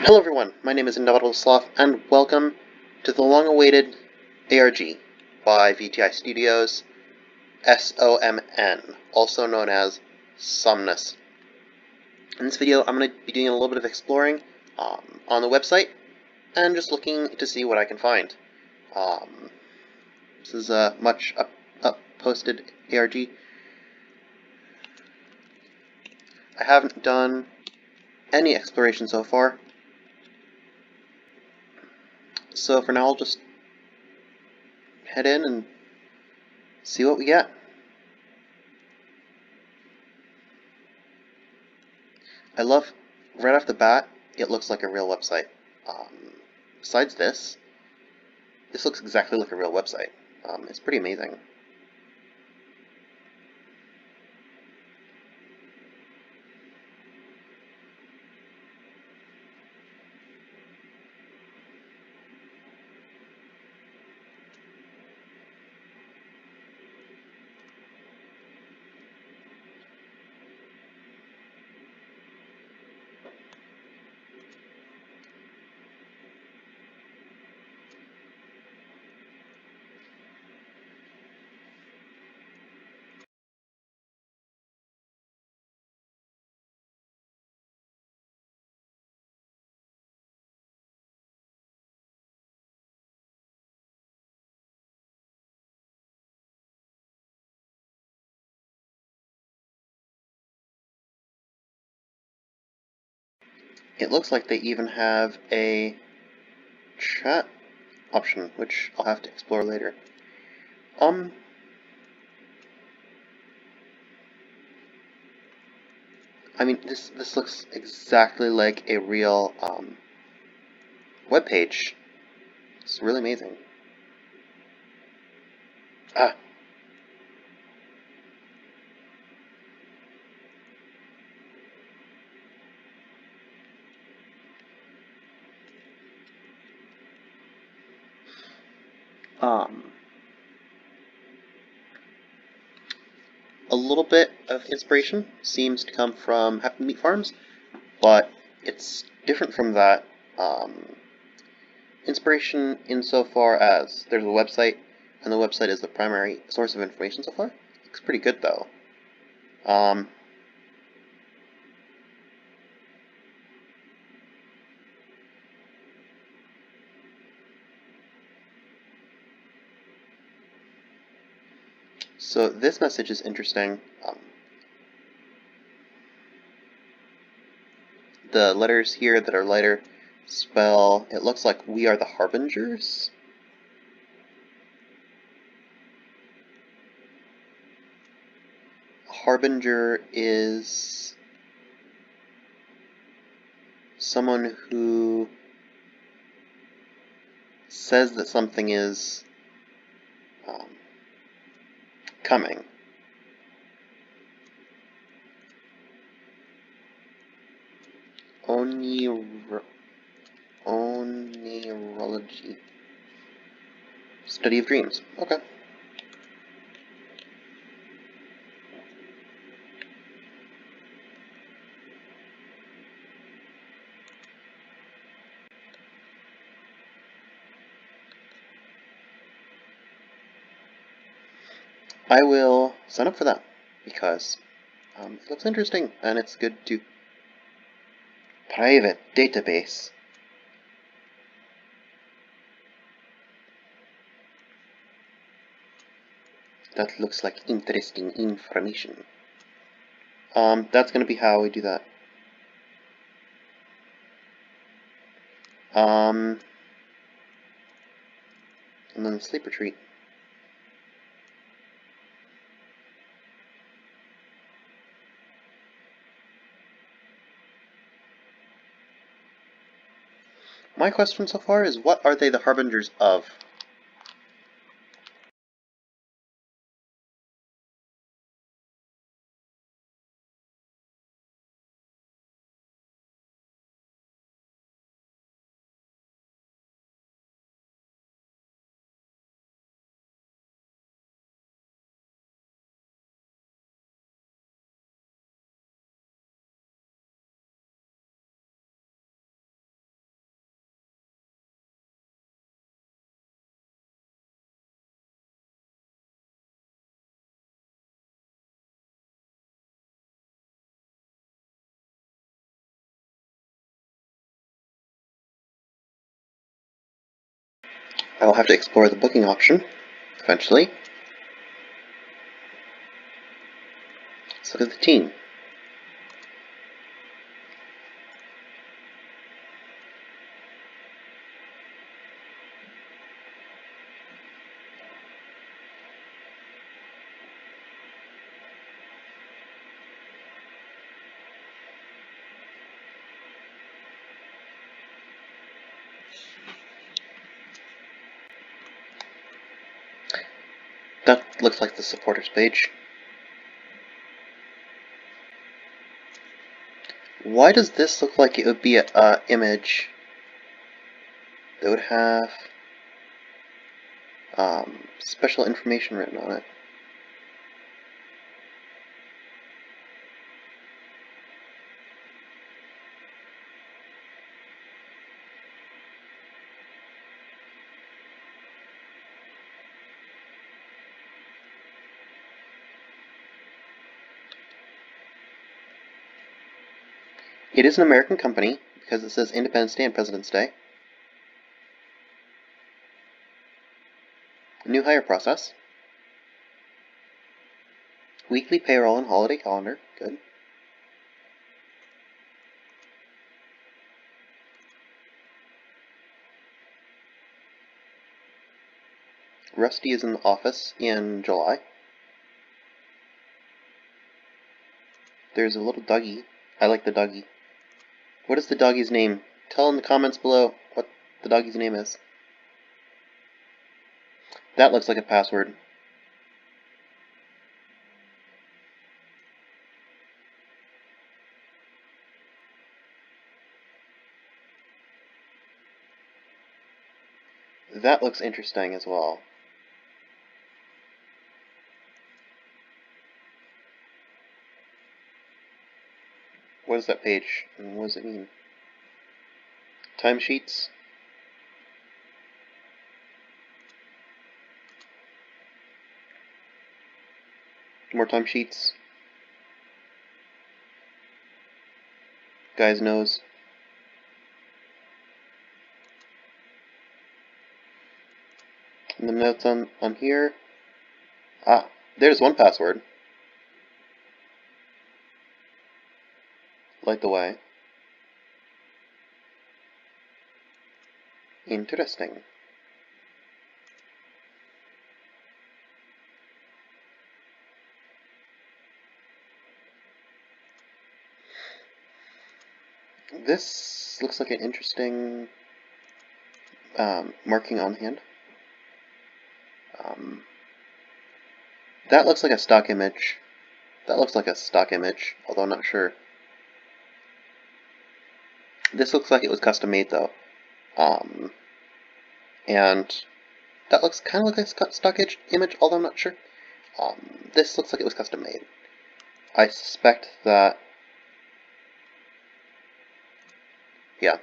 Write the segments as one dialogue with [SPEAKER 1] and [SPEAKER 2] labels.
[SPEAKER 1] Hello everyone, my name is Indomitable Sloth, and welcome to the long-awaited ARG by VTI Studios, SOMN, also known as Somnus. In this video, I'm going to be doing a little bit of exploring on the website, and just looking to see what I can find. This is a much up-posted ARG. I haven't done any exploration so far, so for now I'll just head in and see what we get. I love, right off the bat, it looks like a real website. Besides this looks exactly like a real website. It's pretty amazing. It looks like they even have a chat option, which I'll have to explore later. I mean, this looks exactly like a real web page. It's really amazing. Ah. A little bit of inspiration seems to come from Happy Meat Farms, but it's different from that. Inspiration insofar as there's a website, and the website is the primary source of information so far. Looks pretty good though. So this message is interesting. The letters here that are lighter spell, it looks like we are the harbingers. A harbinger is someone who says that something is coming. Oneirology. Study of dreams. Okay. I will sign up for that, because it looks interesting, and it's good to... Private database. That looks like interesting information. That's going to be how we do that. And then sleep retreat. My question so far is, what are they the harbingers of? I will have to explore the booking option eventually. Let's look at the team. That looks like the supporters page. Why does this look like it would be an image that would have special information written on it? It is an American company because it says Independence Day and President's Day. New hire process. Weekly payroll and holiday calendar. Good. Rusty is in the office in July. There's a little doggy. I like the doggy. What is the doggy's name? Tell in the comments below what the doggy's name is. That looks like a password. That looks interesting as well. What is that page? And what does it mean? Timesheets. More timesheets. Guy's nose. And the notes on here. Ah, there's one password. Light the way. Interesting. This looks like an interesting marking on hand. That looks like a stock image. That looks like a stock image, although I'm not sure. This looks like it was custom made though. And that looks kind of like a stock image, although I'm not sure. This looks like it was custom made. I suspect that, yeah.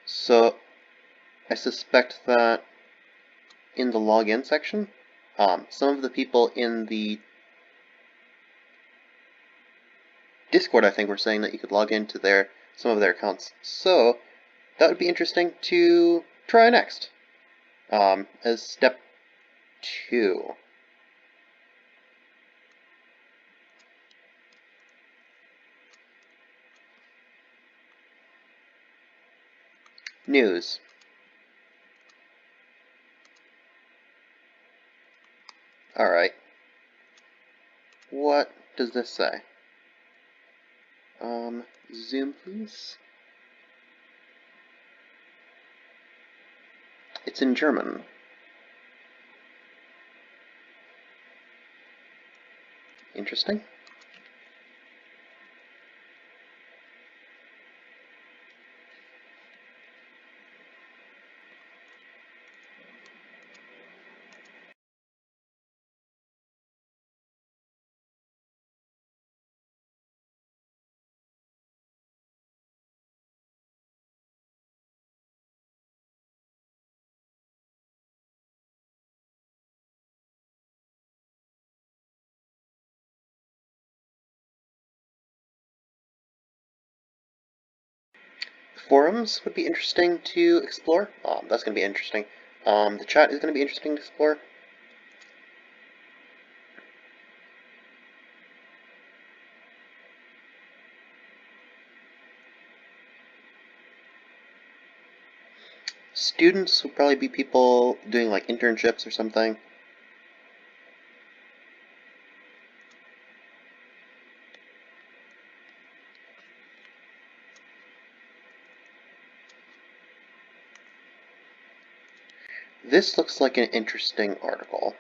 [SPEAKER 1] So, I suspect that in the login section, some of the people in the Discord, I think, were saying that you could log into some of their accounts. So, that would be interesting to try next, as step 2. News. Alright. What does this say? Zoom, please. It's in German. Interesting. forums would be interesting to explore. That's going to be interesting. The chat is going to be interesting to explore. Students would probably be people doing like internships or something. This looks like an interesting article.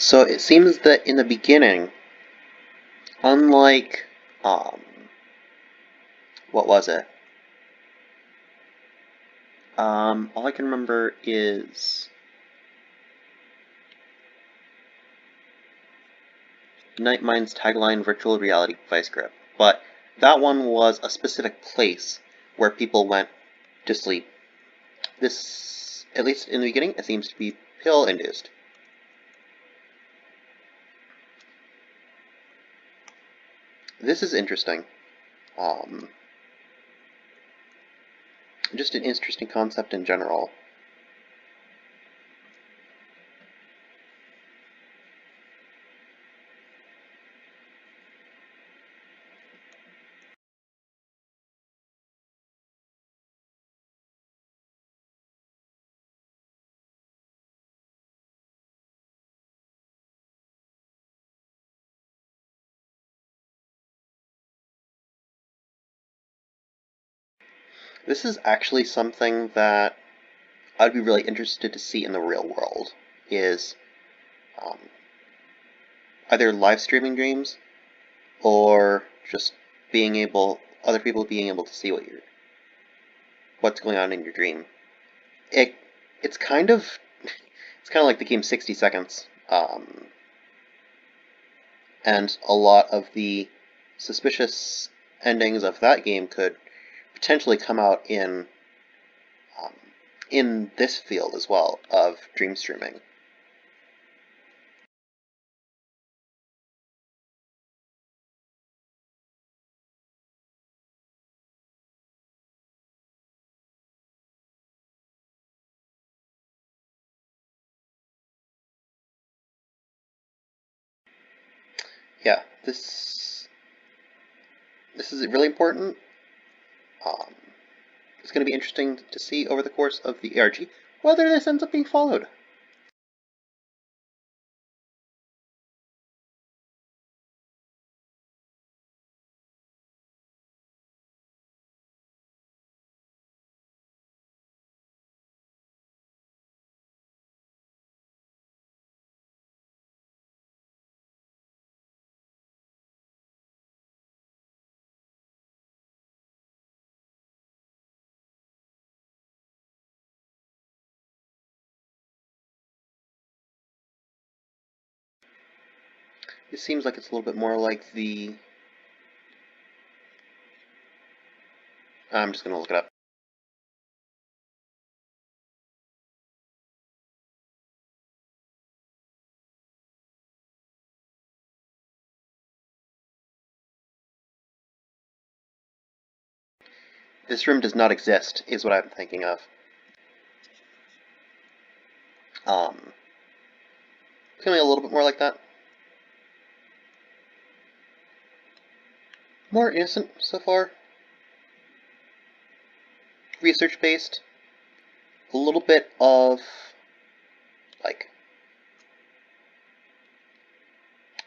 [SPEAKER 1] So it seems that in the beginning, unlike, what was it? All I can remember is Nightmind's tagline virtual reality vice grip. But that one was a specific place where people went to sleep. This, at least in the beginning, it seems to be pill-induced. This is interesting. Just an interesting concept in general. This is actually something that I'd be really interested to see in the real world, is either live streaming dreams or just other people being able to see what's going on in your dream. It's kind of like the game 60 Seconds, and a lot of the suspicious endings of that game could potentially come out in this field as well of dream streaming. Yeah, this is really important. It's going to be interesting to see over the course of the ARG whether this ends up being followed. This seems like it's a little bit more like the... I'm just going to look it up. This room does not exist, is what I'm thinking of. Feeling a little bit more like that. More innocent so far. Research-based. A little bit of, like,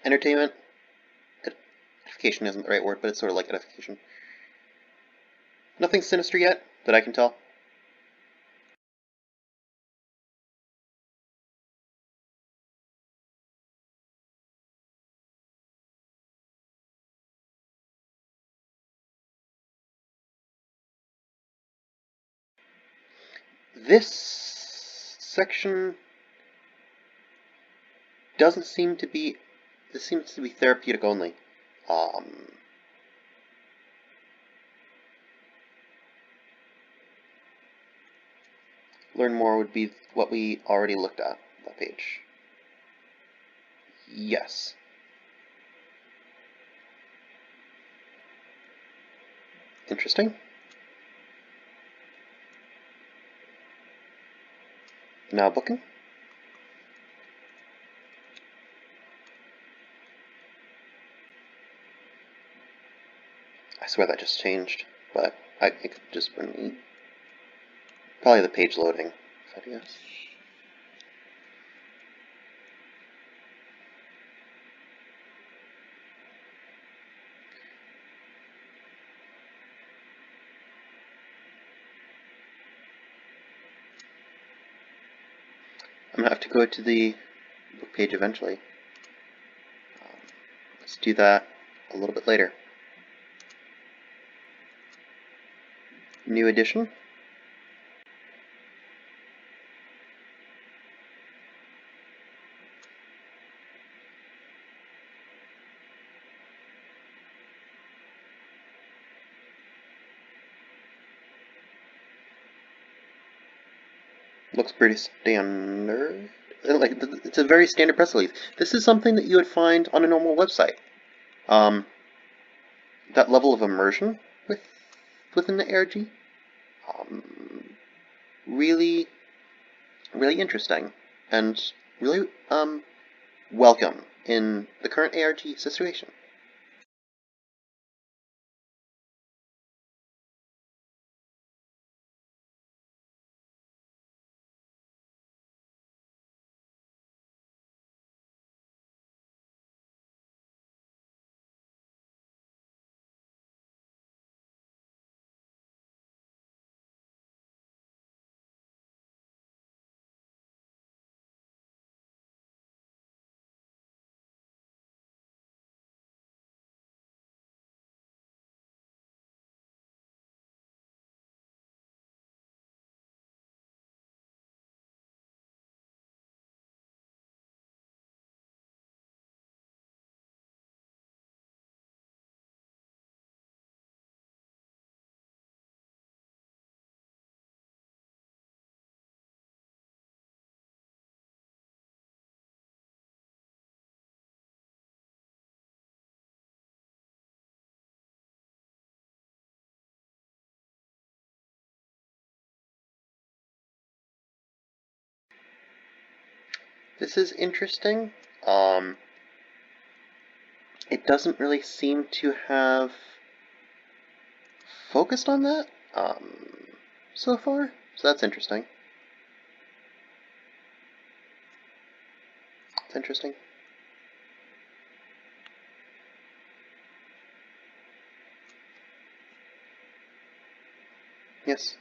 [SPEAKER 1] entertainment. Edification isn't the right word, but it's sort of like edification. Nothing sinister yet, that I can tell. This section doesn't seem to be, this seems to be therapeutic only. Learn more would be what we already looked at, that page. Yes. Interesting. Now booking. I swear that just changed, but it could just been probably the page loading, if I had to guess. I'm gonna have to go to the book page eventually. Let's do that a little bit later. New edition. Looks pretty standard. Like, it's a very standard press release. This is something that you would find on a normal website. That level of immersion within the ARG, really, really interesting, and really welcome in the current ARG situation. This is interesting. It doesn't really seem to have focused on that so far, so that's interesting. It's interesting. Yes.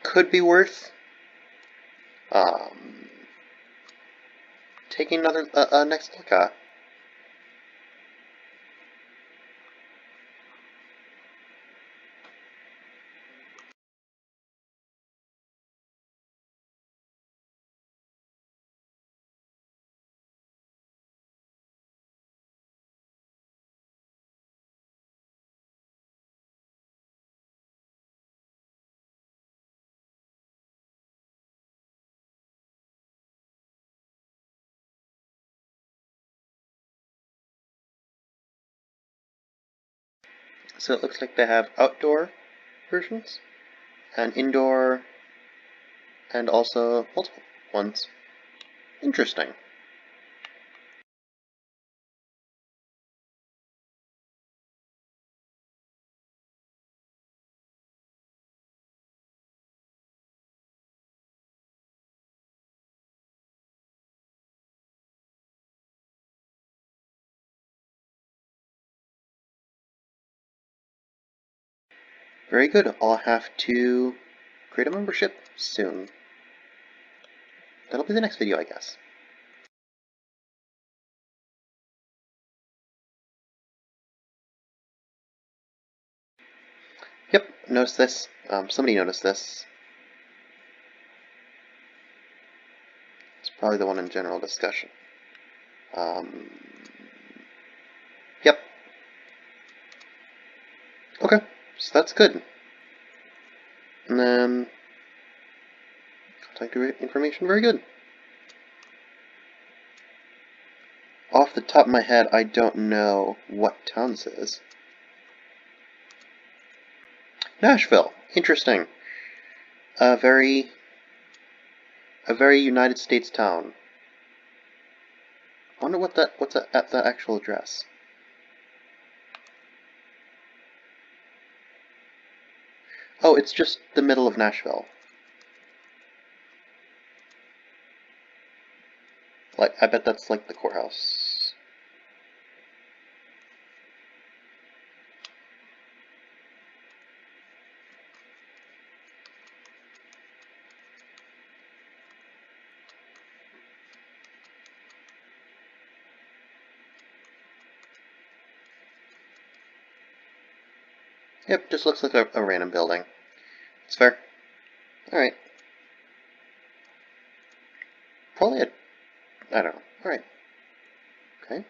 [SPEAKER 1] Could be worth taking another next look at. So it looks like they have outdoor versions and indoor and also multiple ones. Interesting. Very good. I'll have to create a membership soon. That'll be the next video, I guess. Yep, notice this. Somebody noticed this. It's probably the one in general discussion. Yep. Okay, so that's good. And then contact information, very good. Off the top of my head, I don't know what town this is. Nashville. Interesting. A very United States town. I wonder what's at that actual address. Oh, it's just the middle of Nashville. Like, I bet that's like the courthouse. Yep, just looks like a random building. It's fair. Alright. Probably I don't know. Alright. Okay.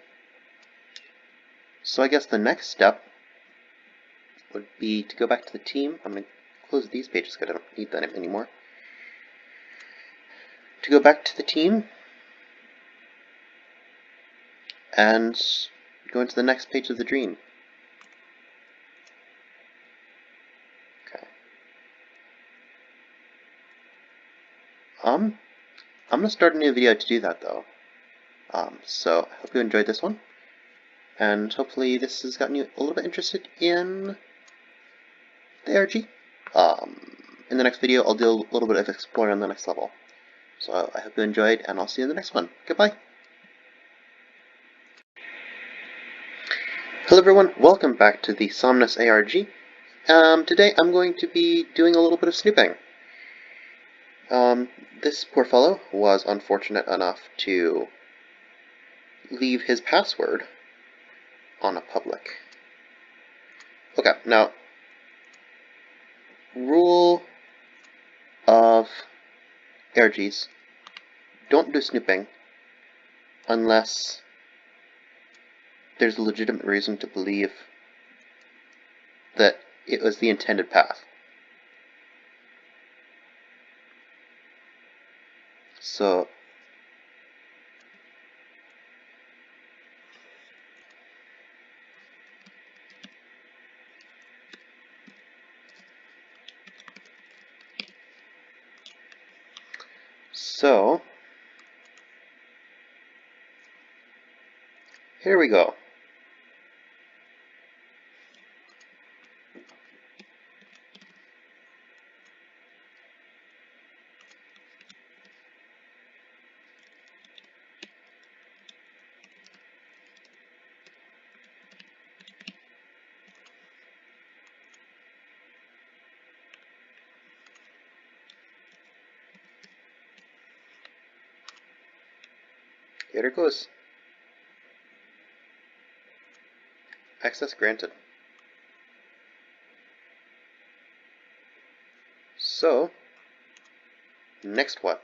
[SPEAKER 1] So I guess the next step would be to go back to the team. I'm going to close these pages because I don't need that anymore. To go back to the team and go into the next page of the dream. Okay. I'm going to start a new video to do that though. So I hope you enjoyed this one, and hopefully this has gotten you a little bit interested in the ARG. In the next video, I'll do a little bit of exploring on the next level. So I hope you enjoyed, and I'll see you in the next one. Goodbye. Hello everyone, welcome back to the SOMN ARG. Today I'm going to be doing a little bit of snooping. This poor fellow was unfortunate enough to leave his password on a public. Okay, now, rule of ARGs, don't do snooping unless there's a legitimate reason to believe that it was the intended path. So, here we go. Here it goes. Access granted. So, next what?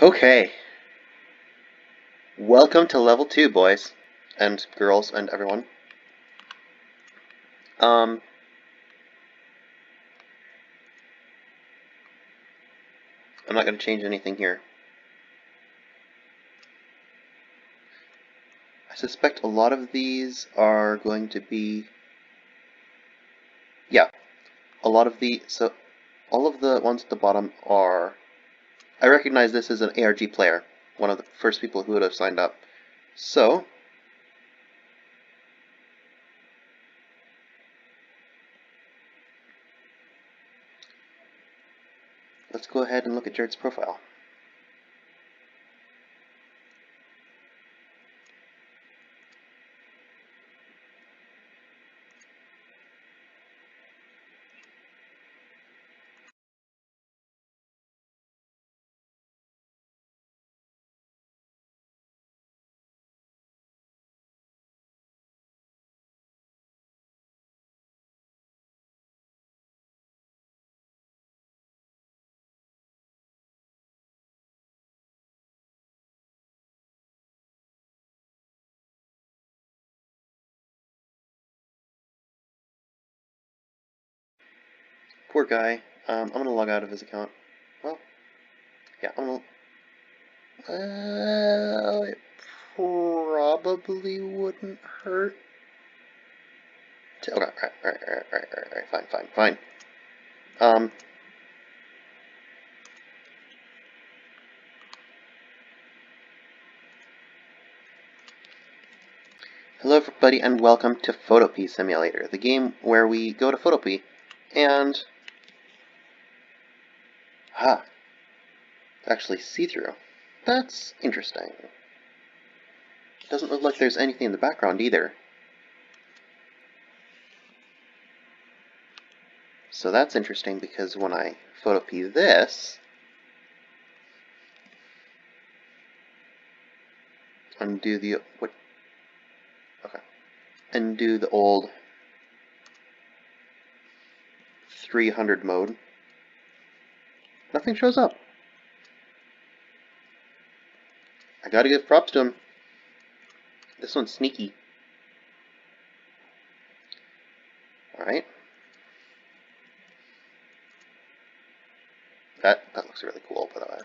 [SPEAKER 1] Okay. Welcome to level 2, boys and girls and everyone. I'm not going to change anything here. I suspect a lot of these are going to be... Yeah, all of the ones at the bottom are... I recognize this as an ARG player, one of the first people who would have signed up. So, let's go ahead and look at Jared's profile. Poor guy. I'm gonna log out of his account. Well, yeah, I'm gonna... it probably wouldn't hurt. Okay, alright, fine. Hello everybody and welcome to Photopea Simulator, the game where we go to Photopea and... actually see-through. That's interesting. Doesn't look like there's anything in the background either. So that's interesting because when I Photopea this, undo the old 300 mode, nothing shows up. I gotta give props to him. This one's sneaky. Alright. That looks really cool, by the way.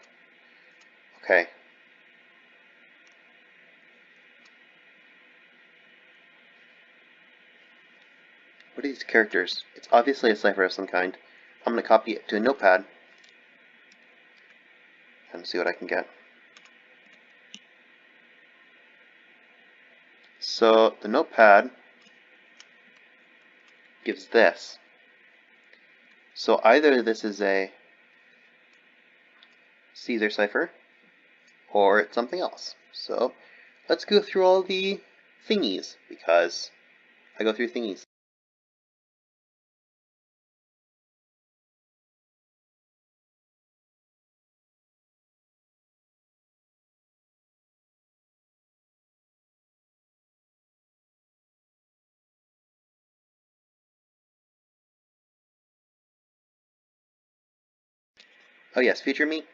[SPEAKER 1] Okay. What are these characters? It's obviously a cipher of some kind. I'm gonna copy it to a notepad and see what I can get. So the notepad gives this. So either this is a Caesar cipher or it's something else. So let's go through all the thingies because I go through thingies. Oh yes, feature me.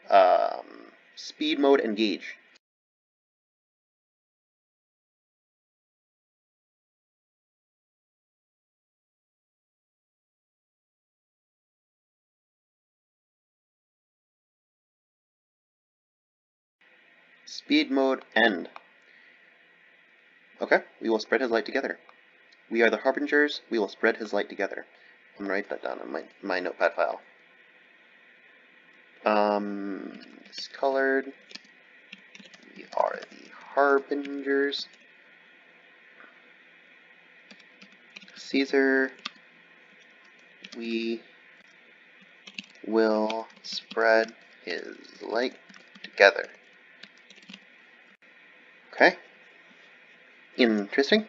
[SPEAKER 1] Speed mode engage. Speed mode end. Okay, we will spread his light together. We are the harbingers, we will spread his light together. I'm gonna write that down in my notepad file. Discolored. We are the harbingers. Caesar. We will spread his light together. Okay. Interesting.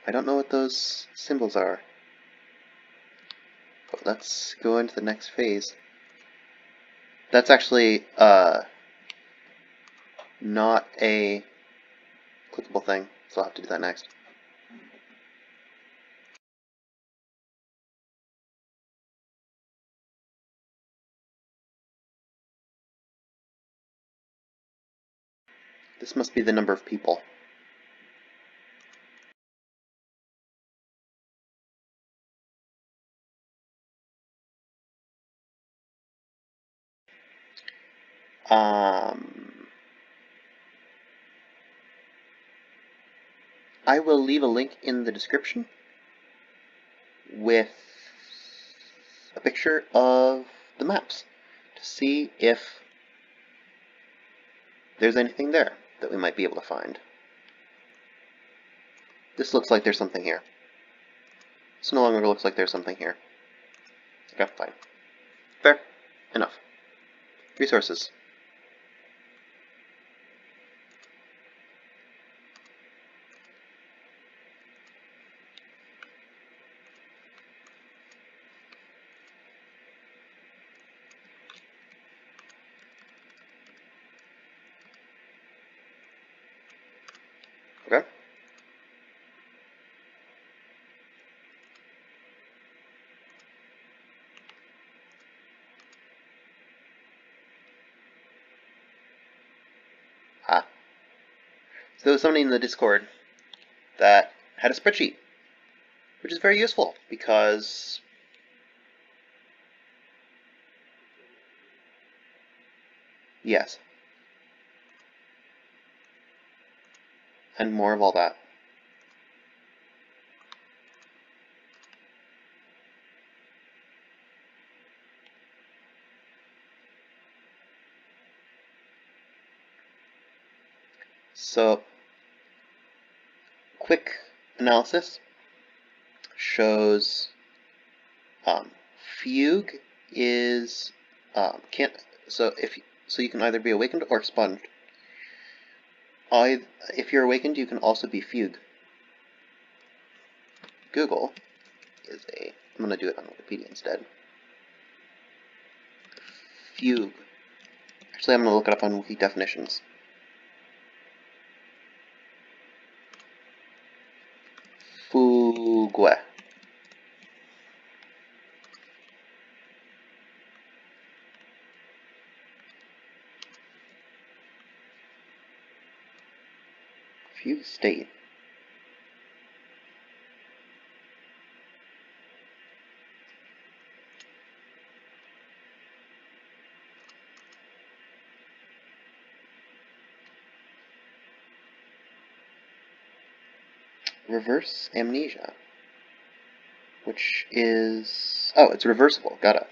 [SPEAKER 1] I don't know what those symbols are. But let's go into the next phase. That's actually not a clickable thing, so I'll have to do that next. This must be the number of people. I will leave a link in the description with a picture of the maps to see if there's anything there that we might be able to find. This looks like there's something here. This no longer looks like there's something here. Okay, fine. Fair. Enough. Resources. Okay. So there was somebody in the Discord that had a spreadsheet, which is very useful because Yes. And more of all that. So, quick analysis shows fugue is can't so you can either be awakened or expunged. If you're awakened, you can also be fugue. Google is I'm going to do it on Wikipedia instead. Fugue. Actually, I'm going to look it up on Wiki definitions. Fugue. Fugue state. Reverse amnesia. Which is... oh, it's reversible. Got it.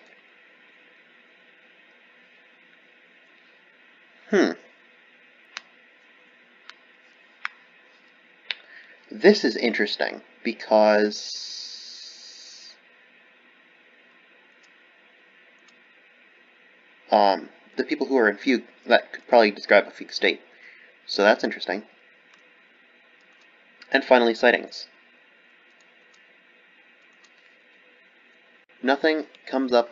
[SPEAKER 1] This is interesting because the people who are in fugue, that could probably describe a fugue state. So that's interesting. And finally, sightings. Nothing comes up.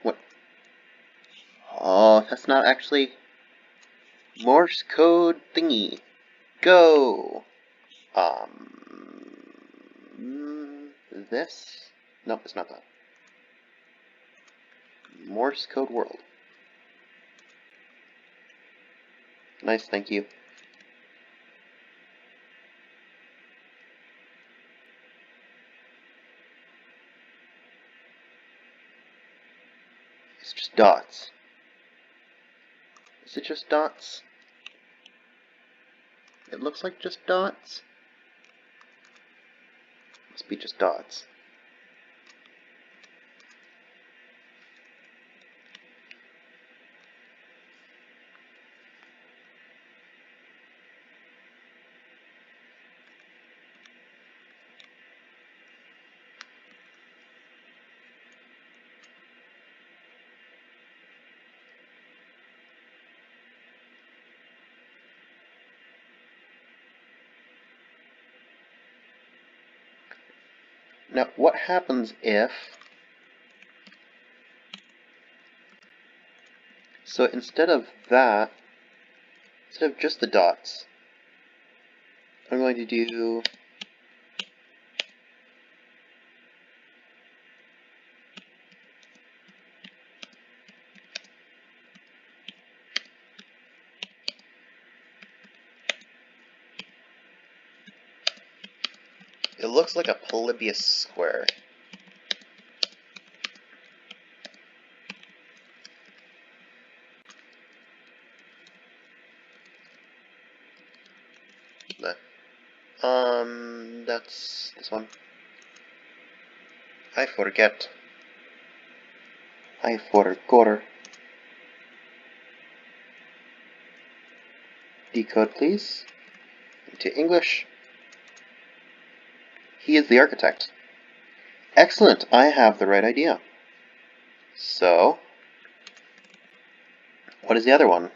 [SPEAKER 1] What? Oh, that's not actually Morse code thingy. Go. This? Nope, it's not that. Morse code world. Nice, thank you. It's just dots. Is it just dots? It looks like just dots. Must be just dots. Now, what happens if... so instead of that, instead of just the dots, I'm going to do... it looks like a Polybius square. That's this one. I forgot. I forgot. Decode, please. Into English. He is the architect. Excellent, I have the right idea. So, what is the other one?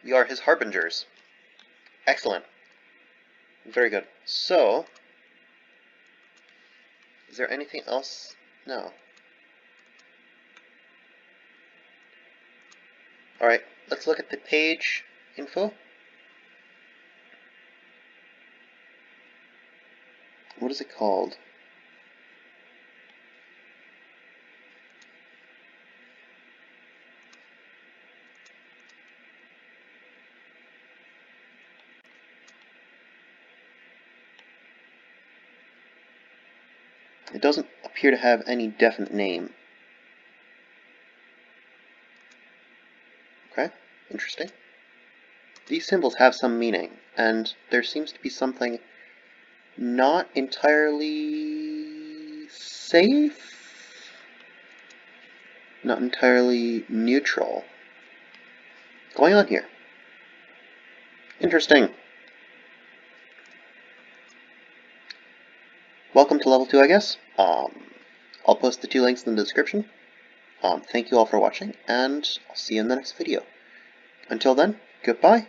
[SPEAKER 1] We are his harbingers. Excellent. Very good. So, is there anything else? No. Alright, let's look at the page info. What is it called? It doesn't appear to have any definite name. Okay, interesting. These symbols have some meaning, and there seems to be something not entirely safe, not entirely neutral going on here. Interesting. Welcome to level 2, I guess. I'll post the 2 links in the description. Thank you all for watching, and I'll see you in the next video. Until then, goodbye.